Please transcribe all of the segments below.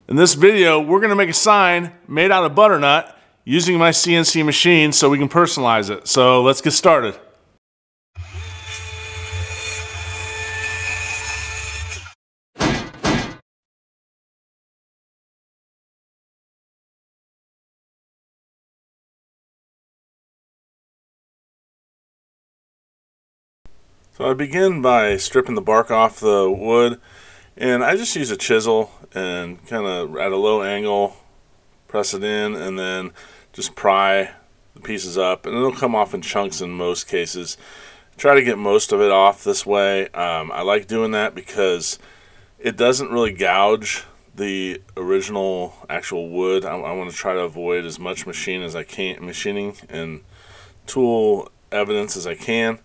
In this video, we're going to make a sign made out of butternut using my CNC machine so we can personalize it. So let's get started. So I begin by stripping the bark off the wood, and I just use a chisel and kind of at a low angle press it in and then just pry the pieces up, and it'll come off in chunks in most cases. Try to get most of it off this way. I like doing that because it doesn't really gouge the original actual wood. I want to try to avoid as much machining and tool evidence as I can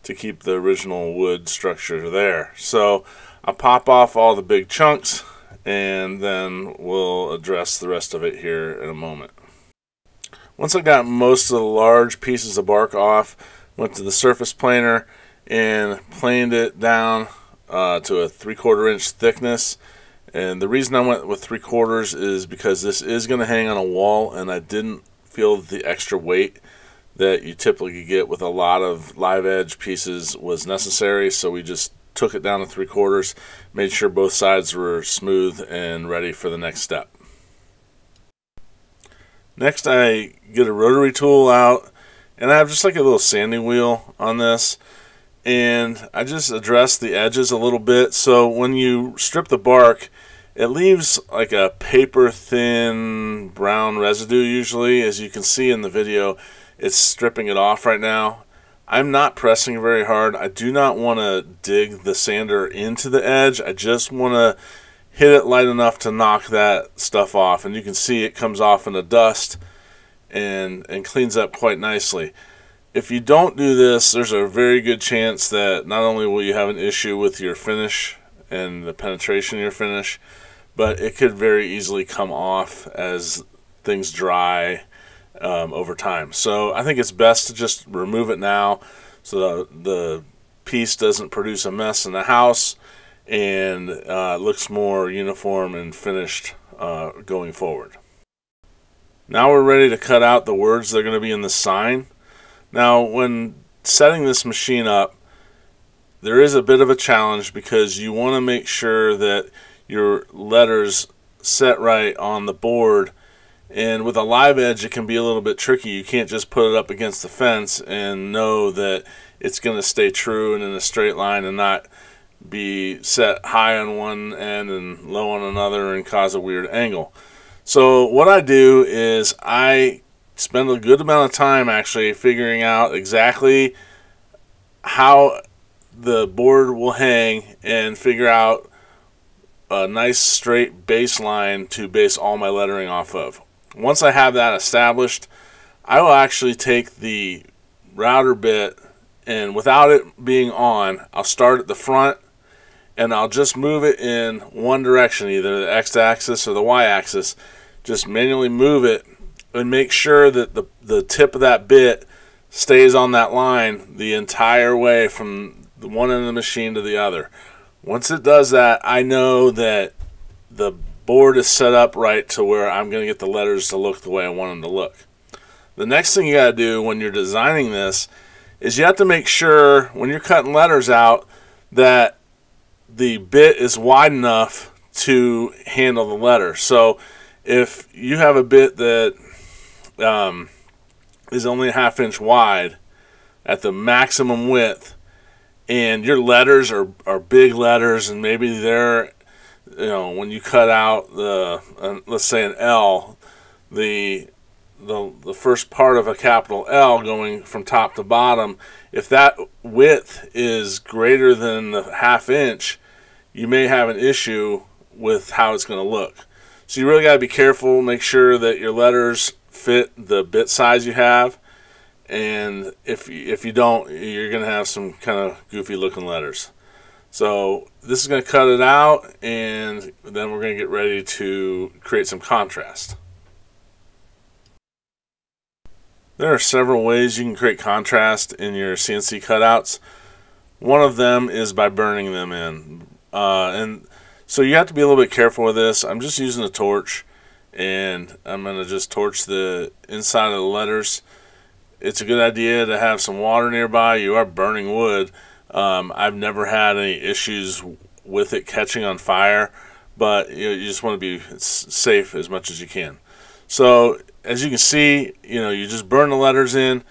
to keep the original wood structure there. So I'll pop off all the big chunks and then we'll address the rest of it here in a moment. Once I got most of the large pieces of bark off, went to the surface planer and planed it down to a 3/4 inch thickness. And the reason I went with 3/4 is because this is going to hang on a wall, and I didn't feel the extra weight that you typically get with a lot of live edge pieces was necessary, so we just took it down to 3/4, made sure both sides were smooth and ready for the next step. Next, I get a rotary tool out, and I have just like a little sanding wheel on this, and I just address the edges a little bit. So when you strip the bark, it leaves like a paper thin brown residue usually. As you can see in the video, it's stripping it off right now. I'm not pressing very hard. I do not want to dig the sander into the edge. I just want to hit it light enough to knock that stuff off. And you can see it comes off in the dust and cleans up quite nicely. If you don't do this, there's a very good chance that not only will you have an issue with your finish and the penetration of your finish, but it could very easily come off as things dry over time. So I think it's best to just remove it now so the piece doesn't produce a mess in the house and looks more uniform and finished going forward. Now we're ready to cut out the words that are going to be in the sign. Now when setting this machine up, there is a bit of a challenge because you want to make sure that your letters set right on the board. And with a live edge, it can be a little bit tricky. You can't just put it up against the fence and know that it's going to stay true and in a straight line and not be set high on one end and low on another and cause a weird angle. So what I do is I spend a good amount of time actually figuring out exactly how the board will hang and figure out a nice straight baseline to base all my lettering off of. Once I have that established, I will actually take the router bit, and without it being on, I'll start at the front and I'll just move it in one direction, either the x-axis or the y-axis. Just manually move it and make sure that the tip of that bit stays on that line the entire way from the one end of the machine to the other. Once it does that, I know that the board is set up right to where I'm going to get the letters to look the way I want them to look. The next thing you got to do when you're designing this is you have to make sure when you're cutting letters out that the bit is wide enough to handle the letter. So if you have a bit that is only a 1/2 inch wide at the maximum width, and your letters are big letters, and maybe they're, you know, when you cut out the let's say an L, the first part of a capital L going from top to bottom, if that width is greater than the 1/2 inch, you may have an issue with how it's going to look. So you really got to be careful, make sure that your letters fit the bit size you have, and if you don't, you're going to have some kind of goofy looking letters. So this is going to cut it out, and then we're going to get ready to create some contrast. There are several ways you can create contrast in your CNC cutouts. One of them is by burning them in. And So you have to be a little bit careful with this. I'm just using a torch, and I'm going to just torch the inside of the letters. It's a good idea to have some water nearby. You are burning wood. I've never had any issues with it catching on fire, but you just want to be safe as much as you can. So as you can see, you just burn the letters in,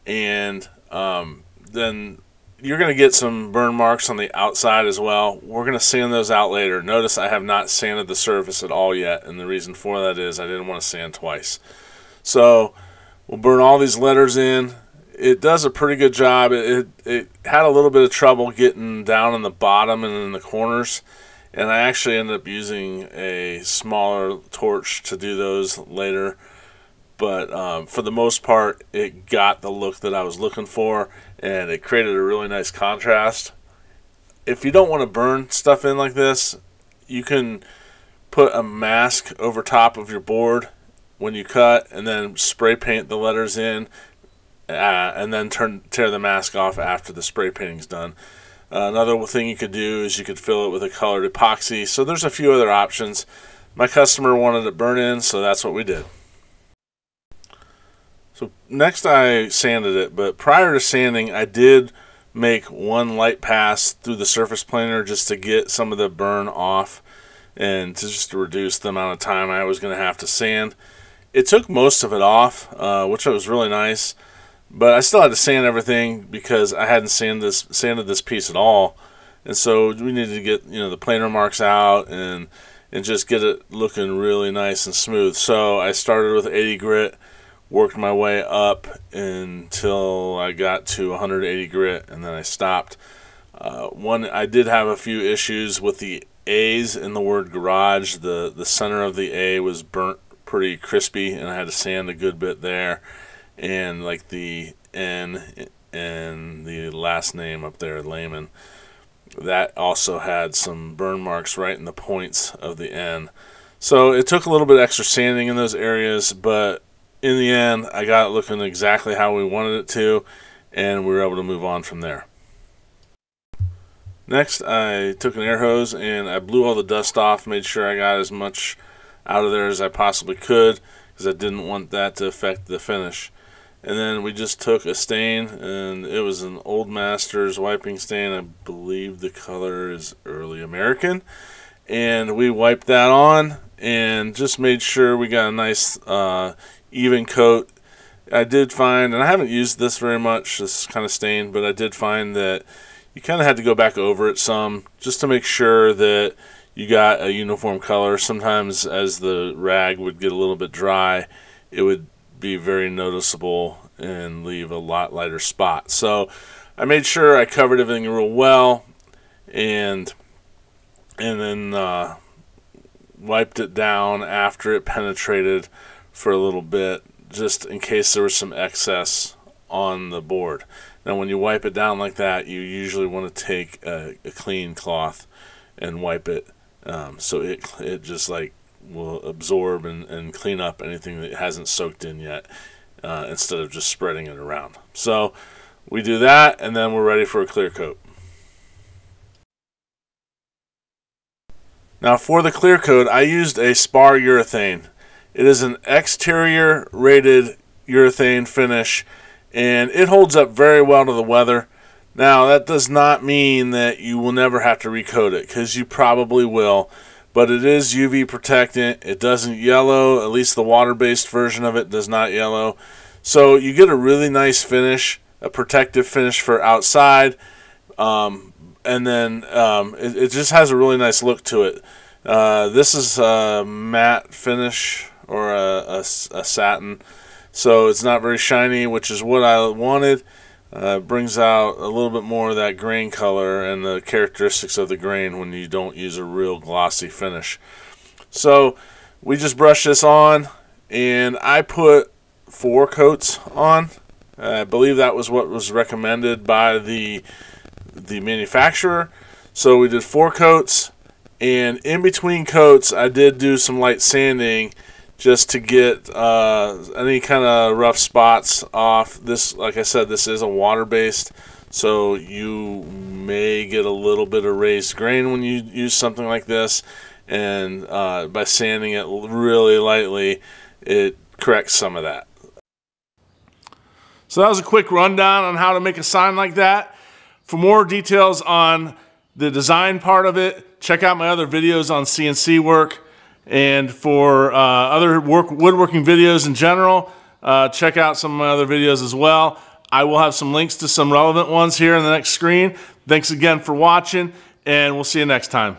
and then you're going to get some burn marks on the outside as well. We're going to sand those out later. Notice I have not sanded the surface at all yet, and the reason for that is I didn't want to sand twice. So we'll burn all these letters in. It does a pretty good job. It had a little bit of trouble getting down in the bottom and in the corners, and I actually ended up using a smaller torch to do those later. But for the most part, it got the look that I was looking for, and it created a really nice contrast. If you don't want to burn stuff in like this, you can put a mask over top of your board when you cut, and then spray paint the letters in, and then tear the mask off after the spray painting's done. Another thing you could do is you could fill it with a colored epoxy. So there's a few other options. My customer wanted it burn in, so that's what we did. So next I sanded it, but prior to sanding I did make one light pass through the surface planer just to get some of the burn off and just to reduce the amount of time I was going to have to sand. It took most of it off, which was really nice, but I still had to sand everything because I hadn't sanded this piece at all, and so we needed to get the planer marks out and just get it looking really nice and smooth. So I started with 80 grit, worked my way up until I got to 180 grit, and then I stopped. I did have a few issues with the A's in the word garage. The center of the A was burnt pretty crispy, and I had to sand a good bit there. And like the N and the last name up there, Layman, that also had some burn marks right in the points of the N. So it took a little bit extra sanding in those areas, but in the end, I got it looking exactly how we wanted it to, and we were able to move on from there. Next, I took an air hose and I blew all the dust off, made sure I got as much out of there as I possibly could, because I didn't want that to affect the finish. And then we just took a stain, and it was an Old Masters wiping stain. I believe the color is Early American. And we wiped that on and just made sure we got a nice even coat. I did find, and I haven't used this very much, this kind of stain, but I did find that you kind of had to go back over it some just to make sure that you got a uniform color. Sometimes as the rag would get a little bit dry, it would be very noticeable and leave a lot lighter spot. So I made sure I covered everything real well, and then wiped it down after it penetrated for a little bit, just in case there was some excess on the board. Now when you wipe it down like that, you usually want to take a clean cloth and wipe it, so it just like will absorb and clean up anything that hasn't soaked in yet, instead of just spreading it around. So we do that, and then we're ready for a clear coat. Now for the clear coat, I used a spar urethane. It is an exterior rated urethane finish, and it holds up very well to the weather. Now that does not mean that you will never have to recoat it, because you probably will, but it is UV protectant. It doesn't yellow, at least the water-based version of it does not yellow. So you get a really nice finish, a protective finish for outside, and then it just has a really nice look to it. This is a matte finish, or a satin, so it's not very shiny, which is what I wanted. Brings out a little bit more of that grain color and the characteristics of the grain when you don't use a real glossy finish. So we just brush this on, and I put 4 coats on. I believe that was what was recommended by the manufacturer. So we did 4 coats, and in between coats I did do some light sanding just to get any kind of rough spots off. This, like I said, this is a water-based, so you may get a little bit of raised grain when you use something like this, and by sanding it really lightly, it corrects some of that. So that was a quick rundown on how to make a sign like that. For more details on the design part of it, check out my other videos on CNC work. And for other woodworking videos in general, check out some of my other videos as well. I will have some links to some relevant ones here on the next screen. Thanks again for watching, and we'll see you next time.